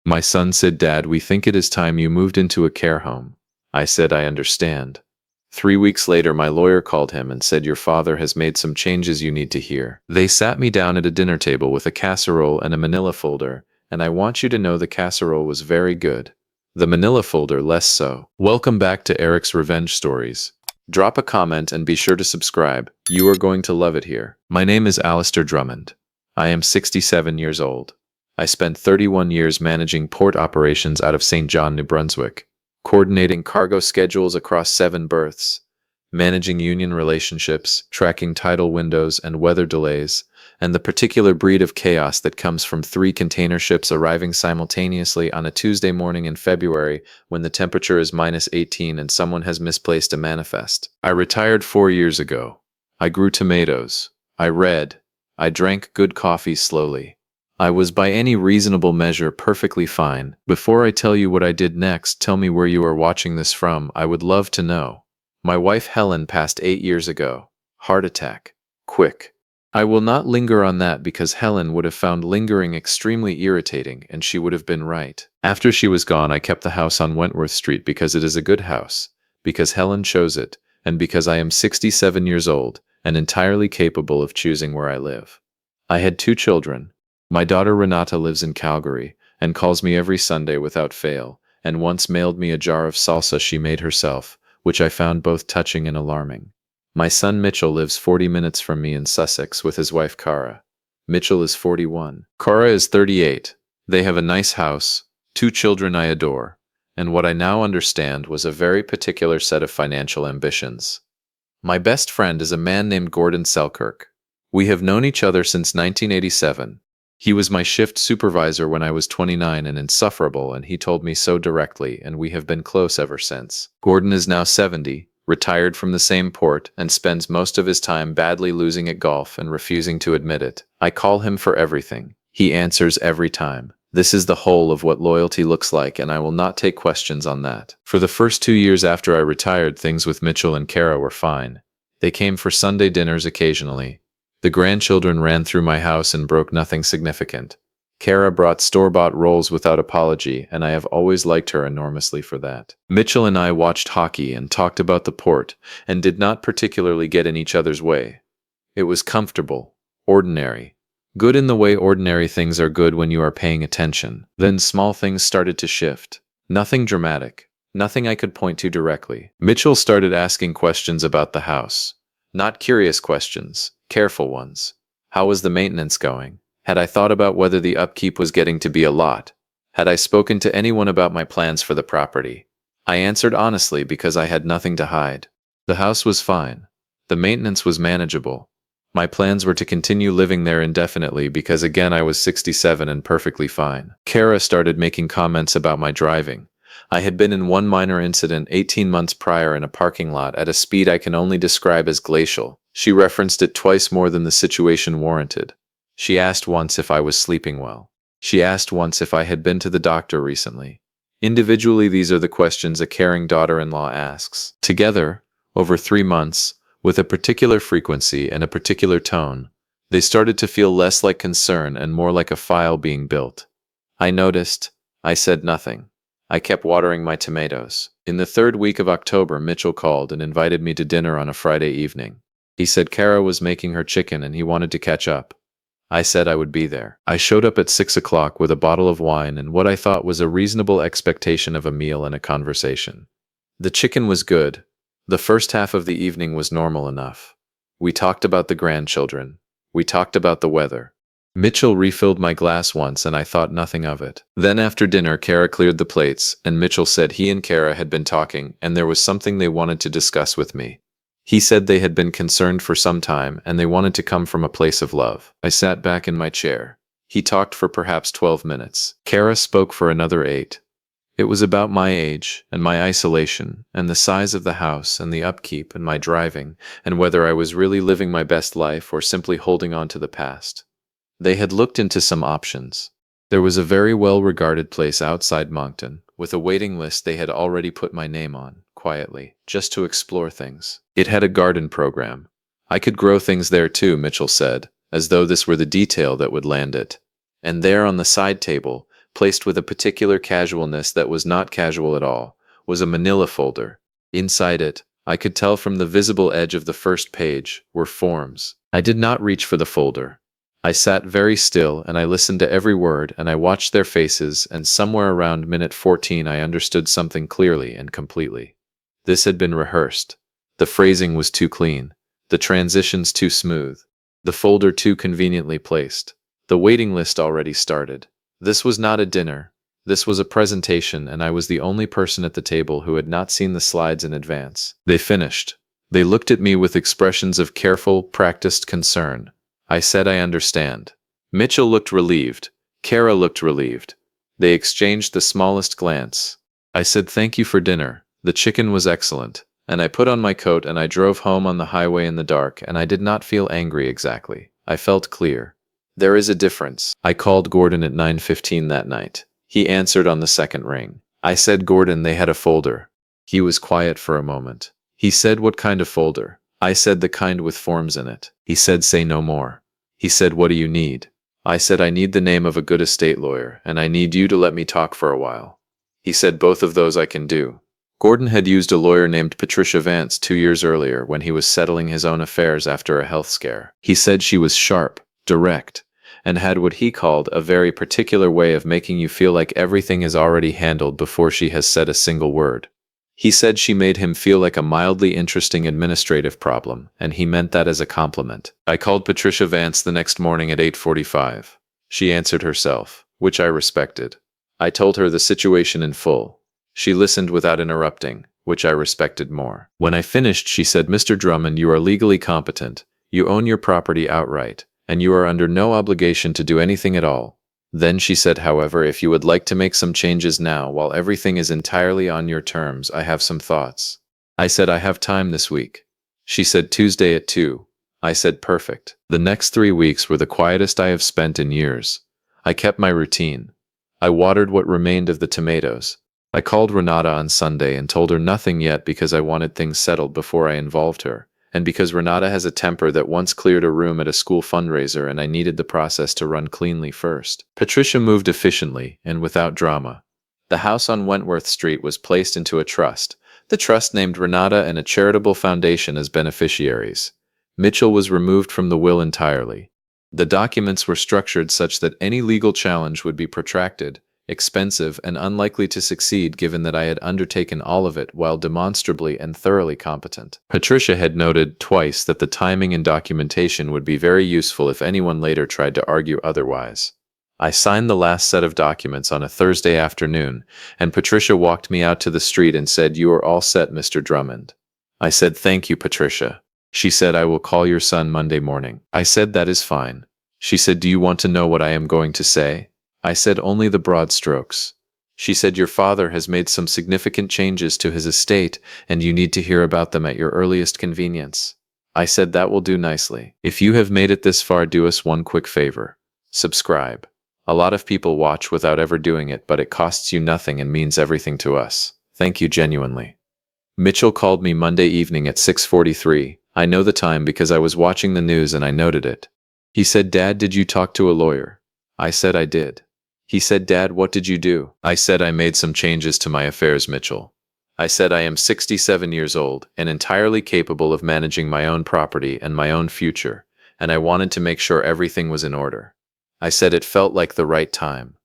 My son said, "Dad, we think it is time you moved into a care home." I said, "I understand." 3 weeks later, my lawyer called him and said, "Your father has made some changes you need to hear." They sat me down at a dinner table with a casserole and a manila folder, and I want you to know the casserole was very good. The manila folder less so. Welcome back to Eric's Revenge Stories. Drop a comment and be sure to subscribe. You are going to love it here. My name is Alistair Drummond. I am 67 years old. I spent 31 years managing port operations out of St. John, New Brunswick, coordinating cargo schedules across 7 berths, managing union relationships, tracking tidal windows and weather delays, and the particular breed of chaos that comes from 3 container ships arriving simultaneously on a Tuesday morning in February when the temperature is -18 and someone has misplaced a manifest. I retired 4 years ago. I grew tomatoes. I read. I drank good coffee slowly. I was by any reasonable measure perfectly fine. Before I tell you what I did next, tell me where you are watching this from. I would love to know. My wife Helen passed 8 years ago. Heart attack. Quick. I will not linger on that because Helen would have found lingering extremely irritating, and she would have been right. After she was gone, I kept the house on Wentworth Street because it is a good house, because Helen chose it, and because I am 67 years old and entirely capable of choosing where I live. I had 2 children. My daughter Renata lives in Calgary and calls me every Sunday without fail, and once mailed me a jar of salsa she made herself, which I found both touching and alarming. My son Mitchell lives 40 minutes from me in Sussex with his wife Cara. Mitchell is 41. Cara is 38. They have a nice house, 2 children I adore, and what I now understand was a very particular set of financial ambitions. My best friend is a man named Gordon Selkirk. We have known each other since 1987. He was my shift supervisor when I was 29 and insufferable, and he told me so directly, and we have been close ever since. Gordon is now 70, retired from the same port, and spends most of his time badly losing at golf and refusing to admit it. I call him for everything. He answers every time. This is the whole of what loyalty looks like, and I will not take questions on that. For the first 2 years after I retired, things with Mitchell and Cara were fine. They came for Sunday dinners occasionally. The grandchildren ran through my house and broke nothing significant. Cara brought store-bought rolls without apology, and I have always liked her enormously for that. Mitchell and I watched hockey and talked about the port, and did not particularly get in each other's way. It was comfortable, ordinary. Good in the way ordinary things are good when you are paying attention. Then small things started to shift. Nothing dramatic. Nothing I could point to directly. Mitchell started asking questions about the house. Not curious questions. Careful ones. How was the maintenance going? Had I thought about whether the upkeep was getting to be a lot? Had I spoken to anyone about my plans for the property? I answered honestly because I had nothing to hide. The house was fine. The maintenance was manageable. My plans were to continue living there indefinitely because again I was 67 and perfectly fine. Cara started making comments about my driving. I had been in one minor incident 18 months prior in a parking lot at a speed I can only describe as glacial. She referenced it twice more than the situation warranted. She asked once if I was sleeping well. She asked once if I had been to the doctor recently. Individually, these are the questions a caring daughter-in-law asks. Together, over 3 months, with a particular frequency and a particular tone, they started to feel less like concern and more like a file being built. I noticed. I said nothing. I kept watering my tomatoes. In the 3rd week of October, Mitchell called and invited me to dinner on a Friday evening. He said Cara was making her chicken and he wanted to catch up. I said I would be there. I showed up at 6 o'clock with a bottle of wine and what I thought was a reasonable expectation of a meal and a conversation. The chicken was good. The first half of the evening was normal enough. We talked about the grandchildren. We talked about the weather. Mitchell refilled my glass once and I thought nothing of it. Then after dinner, Cara cleared the plates and Mitchell said he and Cara had been talking and there was something they wanted to discuss with me. He said they had been concerned for some time and they wanted to come from a place of love. I sat back in my chair. He talked for perhaps 12 minutes. Cara spoke for another 8. It was about my age and my isolation and the size of the house and the upkeep and my driving and whether I was really living my best life or simply holding on to the past. They had looked into some options. There was a very well-regarded place outside Moncton, with a waiting list they had already put my name on, quietly, just to explore things. It had a garden program. I could grow things there too, Mitchell said, as though this were the detail that would land it. And there on the side table, placed with a particular casualness that was not casual at all, was a manila folder. Inside it, I could tell from the visible edge of the first page, were forms. I did not reach for the folder. I sat very still and I listened to every word and I watched their faces, and somewhere around minute 14 I understood something clearly and completely. This had been rehearsed. The phrasing was too clean. The transitions too smooth. The folder too conveniently placed. The waiting list already started. This was not a dinner. This was a presentation, and I was the only person at the table who had not seen the slides in advance. They finished. They looked at me with expressions of careful, practiced concern. I said I understand. Mitchell looked relieved. Kara looked relieved. They exchanged the smallest glance. I said thank you for dinner. The chicken was excellent. And I put on my coat and I drove home on the highway in the dark, and I did not feel angry exactly. I felt clear. There is a difference. I called Gordon at 9:15 that night. He answered on the second ring. I said, Gordon, they had a folder. He was quiet for a moment. He said, what kind of folder? I said, the kind with forms in it. He said, say no more. He said, what do you need? I said, I need the name of a good estate lawyer, and I need you to let me talk for a while. He said, both of those I can do. Gordon had used a lawyer named Patricia Vance 2 years earlier when he was settling his own affairs after a health scare. He said she was sharp, direct, and had what he called a very particular way of making you feel like everything is already handled before she has said a single word. He said she made him feel like a mildly interesting administrative problem, and he meant that as a compliment. I called Patricia Vance the next morning at 8:45. She answered herself, which I respected. I told her the situation in full. She listened without interrupting, which I respected more. When I finished, she said, Mr. Drummond, you are legally competent. You own your property outright, and you are under no obligation to do anything at all. Then she said, however, if you would like to make some changes now while everything is entirely on your terms, I have some thoughts. I said, I have time this week. She said, Tuesday at 2. I said, perfect. The next 3 weeks were the quietest I have spent in years. I kept my routine. I watered what remained of the tomatoes. I called Renata on Sunday and told her nothing yet because I wanted things settled before I involved her, and because Renata has a temper that once cleared a room at a school fundraiser and I needed the process to run cleanly first. Patricia moved efficiently and without drama. The house on Wentworth Street was placed into a trust. The trust named Renata and a charitable foundation as beneficiaries. Mitchell was removed from the will entirely. The documents were structured such that any legal challenge would be protracted, expensive, and unlikely to succeed given that I had undertaken all of it while demonstrably and thoroughly competent. Patricia had noted twice that the timing and documentation would be very useful if anyone later tried to argue otherwise. I signed the last set of documents on a Thursday afternoon, and Patricia walked me out to the street and said, You are all set, Mr. Drummond. I said, Thank you, Patricia. She said, I will call your son Monday morning. I said, that is fine. She said, do you want to know what I am going to say? I said, only the broad strokes. She said, your father has made some significant changes to his estate, and you need to hear about them at your earliest convenience. I said, that will do nicely. If you have made it this far, do us one quick favor. Subscribe. A lot of people watch without ever doing it, but it costs you nothing and means everything to us. Thank you genuinely. Mitchell called me Monday evening at 6:43. I know the time because I was watching the news and I noted it. He said, Dad, did you talk to a lawyer? I said I did. He said, Dad, what did you do? I said I made some changes to my affairs, Mitchell. I said I am 67 years old and entirely capable of managing my own property and my own future, and I wanted to make sure everything was in order. I said it felt like the right time.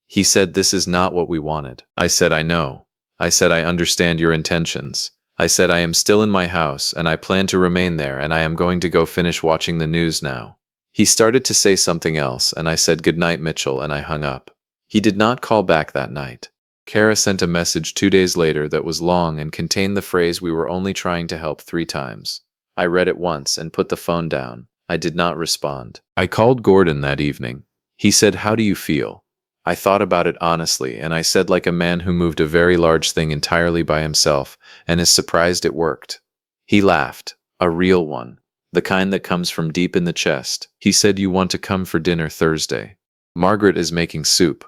He said, this is not what we wanted. I said, I know. I said, I understand your intentions. I said, I am still in my house and I plan to remain there, and I am going to go finish watching the news now. He started to say something else and I said, good night, Mitchell, and I hung up. He did not call back that night. Kara sent a message 2 days later that was long and contained the phrase, we were only trying to help 3 times. I read it once and put the phone down. I did not respond. I called Gordon that evening. He said, how do you feel? I thought about it honestly, and I said, like a man who moved a very large thing entirely by himself and is surprised it worked. He laughed, a real one, the kind that comes from deep in the chest. He said, you want to come for dinner Thursday? Margaret is making soup.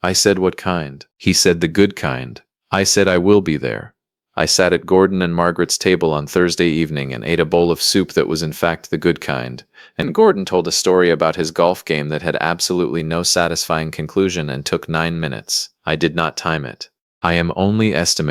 I said, what kind? He said, the good kind. I said, I will be there. I sat at Gordon and Margaret's table on Thursday evening and ate a bowl of soup that was in fact the good kind. And Gordon told a story about his golf game that had absolutely no satisfying conclusion and took 9 minutes. I did not time it. I am only estimating